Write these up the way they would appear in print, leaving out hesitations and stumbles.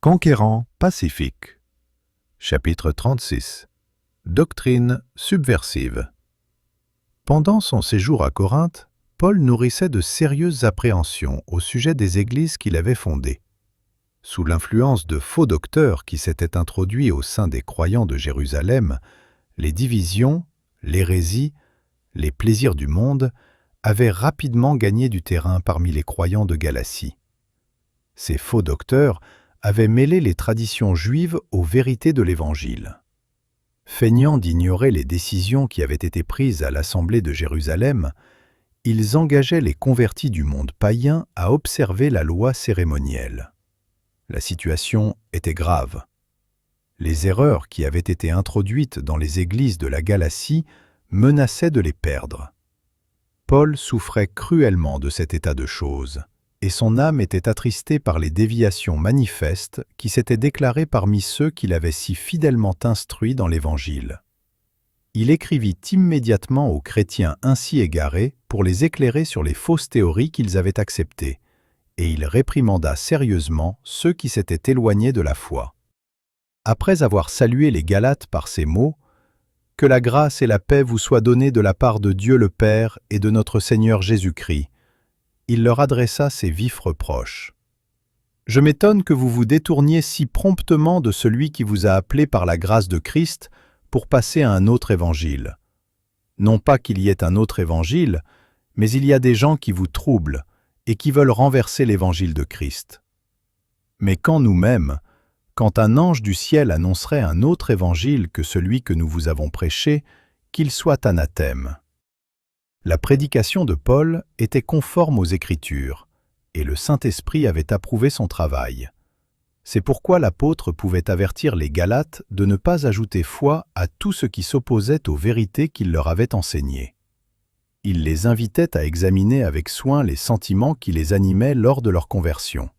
Conquérant pacifique. Chapitre 36. Doctrine subversive. Pendant son séjour à Corinthe, Paul nourrissait de sérieuses appréhensions au sujet des églises qu'il avait fondées. Sous l'influence de faux docteurs qui s'étaient introduits au sein des croyants de Jérusalem, les divisions, l'hérésie, les plaisirs du monde avaient rapidement gagné du terrain parmi les croyants de Galatie. Ces faux docteurs avaient mêlé les traditions juives aux vérités de l'Évangile. Feignant d'ignorer les décisions qui avaient été prises à l'Assemblée de Jérusalem, ils engageaient les convertis du monde païen à observer la loi cérémonielle. La situation était grave. Les erreurs qui avaient été introduites dans les églises de la Galatie menaçaient de les perdre. Paul souffrait cruellement de cet état de choses, et son âme était attristée par les déviations manifestes qui s'étaient déclarées parmi ceux qu'il avait si fidèlement instruits dans l'Évangile. Il écrivit immédiatement aux chrétiens ainsi égarés pour les éclairer sur les fausses théories qu'ils avaient acceptées, et il réprimanda sérieusement ceux qui s'étaient éloignés de la foi. Après avoir salué les Galates par ces mots, « Que la grâce et la paix vous soient données de la part de Dieu le Père et de notre Seigneur Jésus-Christ », il leur adressa ces vifs reproches. « Je m'étonne que vous vous détourniez si promptement de celui qui vous a appelé par la grâce de Christ pour passer à un autre évangile. Non pas qu'il y ait un autre évangile, mais il y a des gens qui vous troublent et qui veulent renverser l'évangile de Christ. Mais quand nous-mêmes, quand un ange du ciel annoncerait un autre évangile que celui que nous vous avons prêché, qu'il soit anathème. » La prédication de Paul était conforme aux Écritures, et le Saint-Esprit avait approuvé son travail. C'est pourquoi l'apôtre pouvait avertir les Galates de ne pas ajouter foi à tout ce qui s'opposait aux vérités qu'il leur avait enseignées. Il les invitait à examiner avec soin les sentiments qui les animaient lors de leur conversion.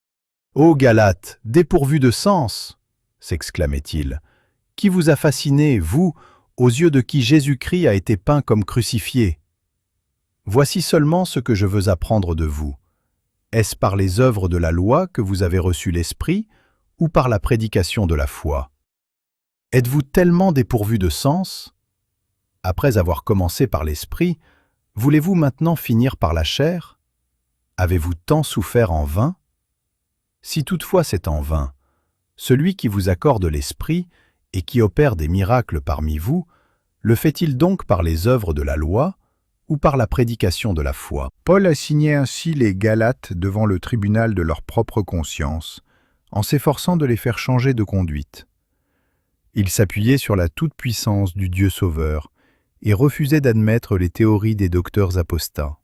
« Ô Galates, dépourvus de sens !» s'exclamait-il. « Qui vous a fasciné, vous, aux yeux de qui Jésus-Christ a été peint comme crucifié ? Voici seulement ce que je veux apprendre de vous. Est-ce par les œuvres de la loi que vous avez reçu l'Esprit, ou par la prédication de la foi? Êtes-vous tellement dépourvus de sens? Après avoir commencé par l'Esprit, voulez-vous maintenant finir par la chair? Avez-vous tant souffert en vain? Si toutefois c'est en vain, celui qui vous accorde l'Esprit et qui opère des miracles parmi vous, le fait-il donc par les œuvres de la loi ou par la prédication de la foi? Paul assignait ainsi les Galates devant le tribunal de leur propre conscience, en s'efforçant de les faire changer de conduite. Il s'appuyait sur la toute-puissance du Dieu Sauveur et refusait d'admettre les théories des docteurs apostats.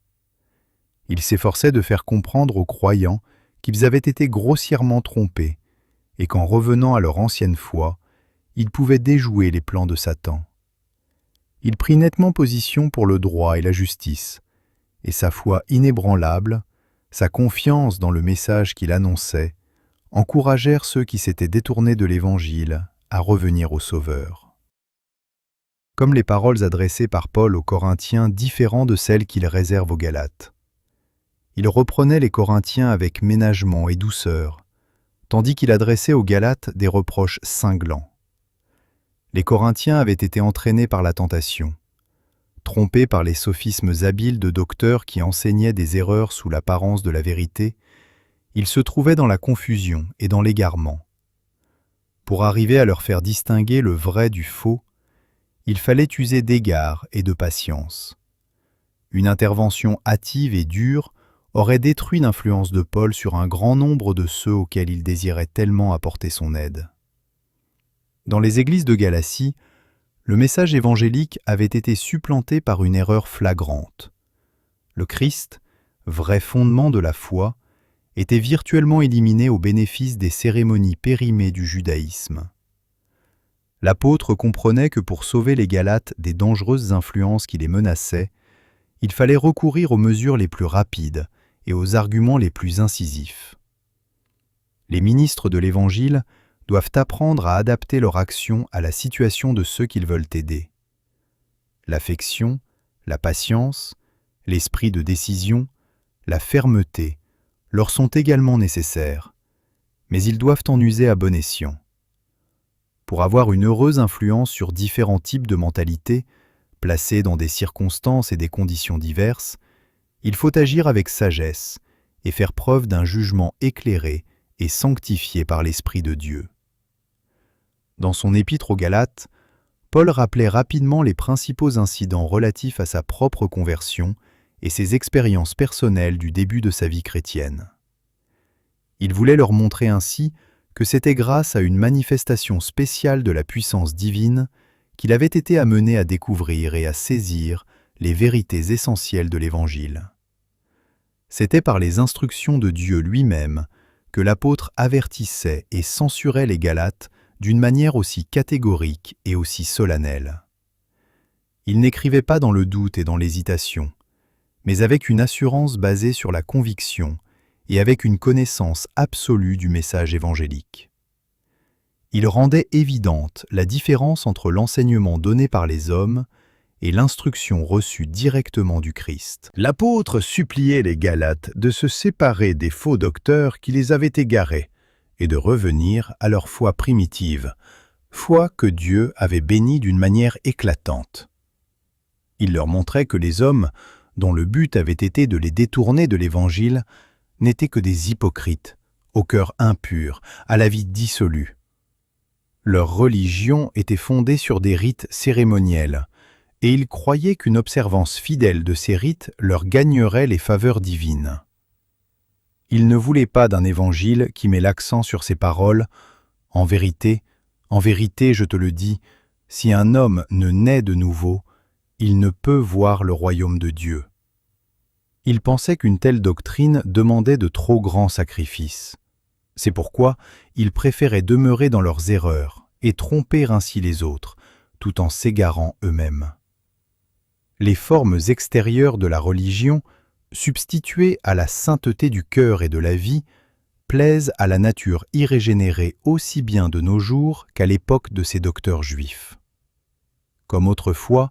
Il s'efforçait de faire comprendre aux croyants qu'ils avaient été grossièrement trompés et qu'en revenant à leur ancienne foi, ils pouvaient déjouer les plans de Satan. Il prit nettement position pour le droit et la justice, et sa foi inébranlable, sa confiance dans le message qu'il annonçait, encouragèrent ceux qui s'étaient détournés de l'Évangile à revenir au Sauveur. Comme les paroles adressées par Paul aux Corinthiens différent de celles qu'il réserve aux Galates. Il reprenait les Corinthiens avec ménagement et douceur, tandis qu'il adressait aux Galates des reproches cinglants. Les Corinthiens avaient été entraînés par la tentation. Trompés par les sophismes habiles de docteurs qui enseignaient des erreurs sous l'apparence de la vérité, ils se trouvaient dans la confusion et dans l'égarement. Pour arriver à leur faire distinguer le vrai du faux, il fallait user d'égard et de patience. Une intervention hâtive et dure aurait détruit l'influence de Paul sur un grand nombre de ceux auxquels il désirait tellement apporter son aide. Dans les églises de Galatie, le message évangélique avait été supplanté par une erreur flagrante. Le Christ, vrai fondement de la foi, était virtuellement éliminé au bénéfice des cérémonies périmées du judaïsme. L'apôtre comprenait que pour sauver les Galates des dangereuses influences qui les menaçaient, il fallait recourir aux mesures les plus rapides et aux arguments les plus incisifs. Les ministres de l'Évangile doivent apprendre à adapter leur action à la situation de ceux qu'ils veulent aider. L'affection, la patience, l'esprit de décision, la fermeté leur sont également nécessaires, mais ils doivent en user à bon escient. Pour avoir une heureuse influence sur différents types de mentalités, placés dans des circonstances et des conditions diverses, il faut agir avec sagesse et faire preuve d'un jugement éclairé et sanctifié par l'Esprit de Dieu. Dans son épître aux Galates, Paul rappelait rapidement les principaux incidents relatifs à sa propre conversion et ses expériences personnelles du début de sa vie chrétienne. Il voulait leur montrer ainsi que c'était grâce à une manifestation spéciale de la puissance divine qu'il avait été amené à découvrir et à saisir les vérités essentielles de l'Évangile. C'était par les instructions de Dieu lui-même que l'apôtre avertissait et censurait les Galates d'une manière aussi catégorique et aussi solennelle. Il n'écrivait pas dans le doute et dans l'hésitation, mais avec une assurance basée sur la conviction et avec une connaissance absolue du message évangélique. Il rendait évidente la différence entre l'enseignement donné par les hommes et l'instruction reçue directement du Christ. L'apôtre suppliait les Galates de se séparer des faux docteurs qui les avaient égarés et de revenir à leur foi primitive, foi que Dieu avait bénie d'une manière éclatante. Il leur montrait que les hommes, dont le but avait été de les détourner de l'Évangile, n'étaient que des hypocrites, au cœur impur, à la vie dissolue. Leur religion était fondée sur des rites cérémoniels, et ils croyaient qu'une observance fidèle de ces rites leur gagnerait les faveurs divines. Ils ne voulaient pas d'un évangile qui met l'accent sur ces paroles « En vérité, je te le dis, si un homme ne naît de nouveau, il ne peut voir le royaume de Dieu. » Ils pensaient qu'une telle doctrine demandait de trop grands sacrifices. C'est pourquoi ils préféraient demeurer dans leurs erreurs et tromper ainsi les autres, tout en s'égarant eux-mêmes. Les formes extérieures de la religion, substituées à la sainteté du cœur et de la vie, plaisent à la nature irrégénérée aussi bien de nos jours qu'à l'époque de ces docteurs juifs. Comme autrefois,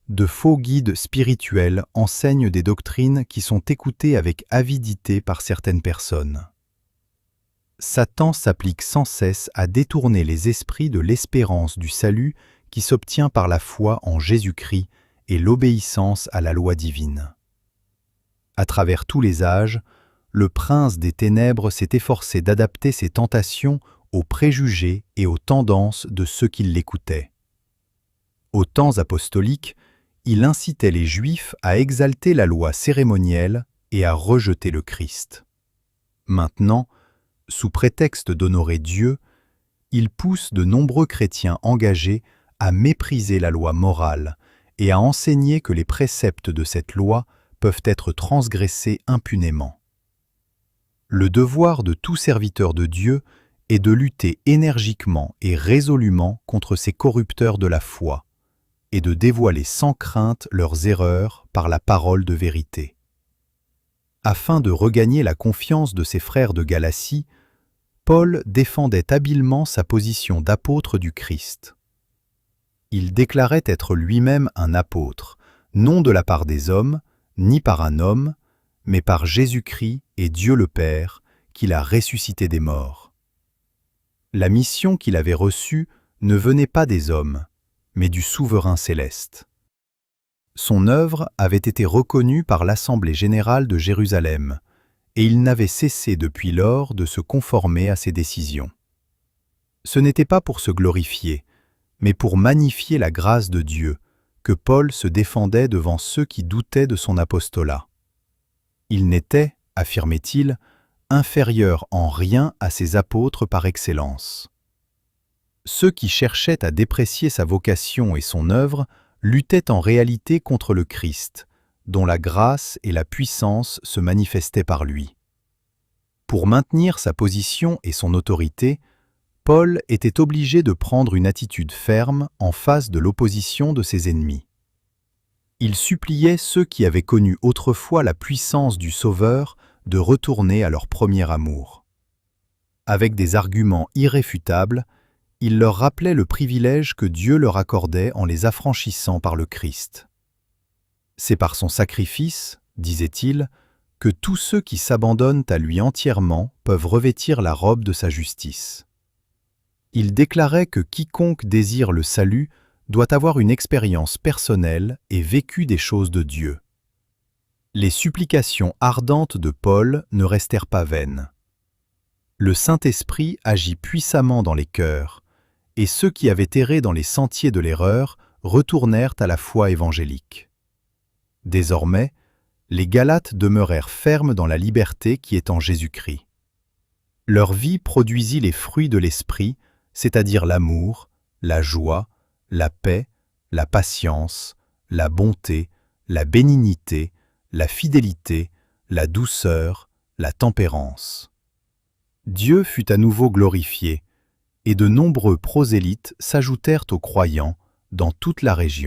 de faux guides spirituels enseignent des doctrines qui sont écoutées avec avidité par certaines personnes. Satan s'applique sans cesse à détourner les esprits de l'espérance du salut qui s'obtient par la foi en Jésus-Christ et l'obéissance à la loi divine. À travers tous les âges, le prince des ténèbres s'est efforcé d'adapter ses tentations aux préjugés et aux tendances de ceux qui l'écoutaient. Aux temps apostoliques, il incitait les Juifs à exalter la loi cérémonielle et à rejeter le Christ. Maintenant, sous prétexte d'honorer Dieu, il pousse de nombreux chrétiens engagés à mépriser la loi morale et à enseigner que les préceptes de cette loi peuvent être transgressés impunément. Le devoir de tout serviteur de Dieu est de lutter énergiquement et résolument contre ces corrupteurs de la foi et de dévoiler sans crainte leurs erreurs par la parole de vérité. Afin de regagner la confiance de ses frères de Galatie, Paul défendait habilement sa position d'apôtre du Christ. Il déclarait être lui-même un apôtre, non de la part des hommes, ni par un homme, mais par Jésus-Christ et Dieu le Père, qu'il a ressuscité des morts. La mission qu'il avait reçue ne venait pas des hommes, mais du souverain céleste. Son œuvre avait été reconnue par l'Assemblée générale de Jérusalem, et il n'avait cessé depuis lors de se conformer à ses décisions. Ce n'était pas pour se glorifier, mais pour magnifier la grâce de Dieu, que Paul se défendait devant ceux qui doutaient de son apostolat. Il n'était, affirmait-il, inférieur en rien à ses apôtres par excellence. Ceux qui cherchaient à déprécier sa vocation et son œuvre luttaient en réalité contre le Christ, dont la grâce et la puissance se manifestaient par lui. Pour maintenir sa position et son autorité, Paul était obligé de prendre une attitude ferme en face de l'opposition de ses ennemis. Il suppliait ceux qui avaient connu autrefois la puissance du Sauveur de retourner à leur premier amour. Avec des arguments irréfutables, il leur rappelait le privilège que Dieu leur accordait en les affranchissant par le Christ. C'est par son sacrifice, disait-il, que tous ceux qui s'abandonnent à lui entièrement peuvent revêtir la robe de sa justice. Il déclarait que quiconque désire le salut doit avoir une expérience personnelle et vécu des choses de Dieu. Les supplications ardentes de Paul ne restèrent pas vaines. Le Saint-Esprit agit puissamment dans les cœurs, et ceux qui avaient erré dans les sentiers de l'erreur retournèrent à la foi évangélique. Désormais, les Galates demeurèrent fermes dans la liberté qui est en Jésus-Christ. Leur vie produisit les fruits de l'Esprit, c'est-à-dire l'amour, la joie, la paix, la patience, la bonté, la bénignité, la fidélité, la douceur, la tempérance. Dieu fut à nouveau glorifié, et de nombreux prosélytes s'ajoutèrent aux croyants dans toute la région.